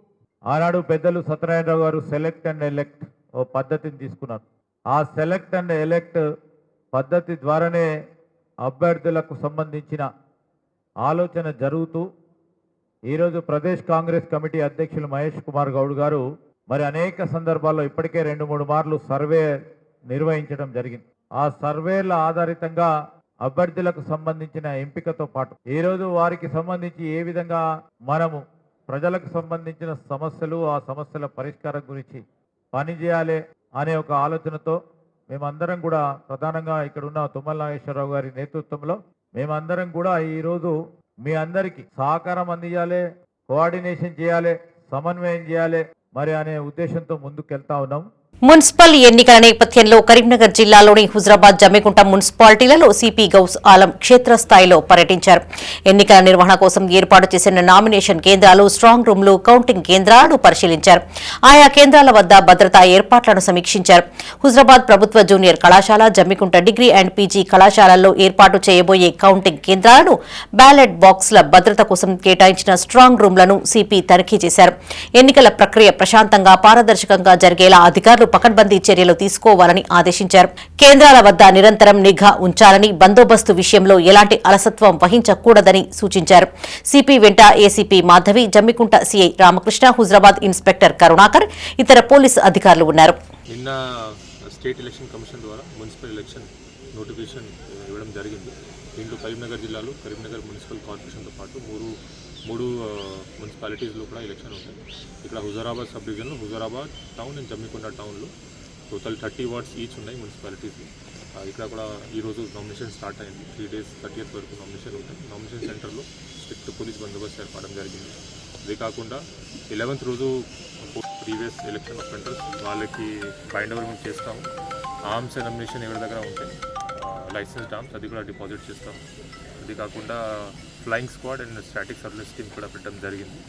ఆనాడు పెద్దలు సత్యనారాయణరావు గారు సెలెక్ట్ అండ్ ఎలెక్ట్ ఓ పద్ధతిని తీసుకున్నారు. ఆ సెలెక్ట్ అండ్ ఎలెక్ట్ పద్ధతి ద్వారానే అభ్యర్థులకు సంబంధించిన ఆలోచన జరుగుతూ ఈరోజు ప్రదేశ్ కాంగ్రెస్ కమిటీ అధ్యక్షులు మహేష్ కుమార్ గౌడ్ గారు మరి అనేక సందర్భాల్లో ఇప్పటికే 2-3 మార్లు సర్వే నిర్వహించడం జరిగింది. ఆ సర్వేల ఆధారితంగా అభ్యర్థులకు సంబంధించిన ఎంపికతో పాటు ఈరోజు వారికి సంబంధించి ఏ విధంగా మనము ప్రజలకు సంబంధించిన సమస్యలు, ఆ సమస్యల పరిష్కారం గురించి పనిచేయాలి అనే ఒక ఆలోచనతో మేమందరం కూడా ప్రధానంగా ఇక్కడ ఉన్న తుమ్మల నాగేశ్వరరావు గారి నేతృత్వంలో మేమందరం కూడా ఈరోజు మీ అందరికీ సహకారం అందించాలి, కోఆర్డినేషన్ చేయాలి, సమన్వయం చేయాలి మరి అనే ఉద్దేశంతో ముందుకెళ్తా ఉన్నాం. మున్సిపల్ ఎన్నికల నేపథ్యంలో కరీంనగర్ జిల్లాలోని హుజరాబాద్, జమ్మికుంట మున్సిపాలిటీలలో సిపి గౌస్ ఆలం క్షేత్రస్థాయిలో పర్యటించారు. ఎన్నికల నిర్వహణ కోసం ఏర్పాటు చేసిన నామినేషన్ కేంద్రాలు, స్ట్రాంగ్ రూమ్లు, కౌంటింగ్ కేంద్రాలను పరిశీలించారు. ఆయా కేంద్రాల వద్ద భద్రతా ఏర్పాట్లను సమీక్షించారు. హుజరాబాద్ ప్రభుత్వ జూనియర్ కళాశాల, జమ్మికుంట డిగ్రీ అండ్ పీజీ కళాశాలల్లో ఏర్పాటు చేయబోయే కౌంటింగ్ కేంద్రాలను, బ్యాలెట్ బాక్సుల భద్రత కోసం కేటాయించిన స్ట్రాంగ్ రూమ్లను సిపి తనిఖీ చేశారు. ఎన్నికల ప్రక్రియ ప్రశాంతంగా, పారదర్శకంగా జరిగేలా అధికారులు పకడ్బందీ చర్యలు తీసుకోవాలని ఆదేశించారు. కేంద్రాల వద్ద నిరంతరం నిఘా ఉంచాలని, బందోబస్తు విషయంలో ఎలాంటి అలసత్వం వహించకూడదని సూచించారు. సిపి వెంట ACP Madhavi, Jammikunta CI Ramakrishna, Huzurabad inspector Karunakar, ఇతర పోలీసు అధికారులు ఉన్నారు. నిన్న స్టేట్ ఎలక్షన్ కమిషన్ ద్వారా మున్సిపల్ ఎలక్షన్ నోటిఫికేషన్ ఇవ్వడం జరిగింది. దీంట్లో కరీంనగర్ జిల్లాలో కరీంనగర్ మున్సిపల్ కార్పొరేషన్తో పాటు మూడు మున్సిపాలిటీస్లో కూడా ఎలక్షన్ ఉంటాయి. ఇక్కడ హుజరాబాద్ సబ్ డివిజన్లో హుజరాబాద్ టౌన్ అండ్ జమ్మికొండ టౌన్లో టోటల్ 30 వార్డ్స్ ఈచ్ ఉన్నాయి మున్సిపాలిటీస్. ఇక్కడ కూడా ఈరోజు నామినేషన్ స్టార్ట్ అయింది. 3 days 30th వరకు నామినేషన్ ఉంటాయి. నామినేషన్ సెంటర్లో స్ట్రిక్ట్ పోలీస్ బందోబస్తు ఏర్పడడం జరిగింది. ఇదే కాకుండా 11th రోజు ప్రీవియస్ ఎలక్షన్ అఫెండర్స్ వాళ్ళకి బైండ్ ఓవర్ చేస్తాము. ఆర్మ్స్ ఎలిమినేషన్ ఎవరి దగ్గర ఉంటాయి, లైసెన్స్ ఆర్మ్స్ అది కూడా డిపాజిట్ చేస్తాము. అది కాకుండా flying squad and static surveillance team కూడా పెట్టడం జరిగింది.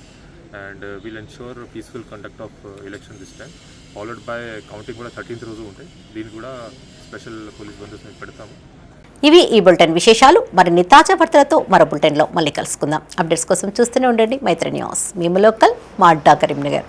And will ensure peaceful conduct of election this time, followed by counting కూడా 13th రోజు ఉంటాయి. దీన్ని కూడా స్పెషల్ పోలీస్ బందోబస్తు పెడతాము. ఇవి ఈ బులెటిన్ విశేషాలు. మరిన్ని తాజా వార్తలతో మరో బులెటిన్లో మళ్ళీ కలుసుకుందాం. అప్డేట్స్ కోసం చూస్తూనే ఉండండి మైత్రి న్యూస్. మేము లోకల్, మా అడ్డా కరీంనగర్.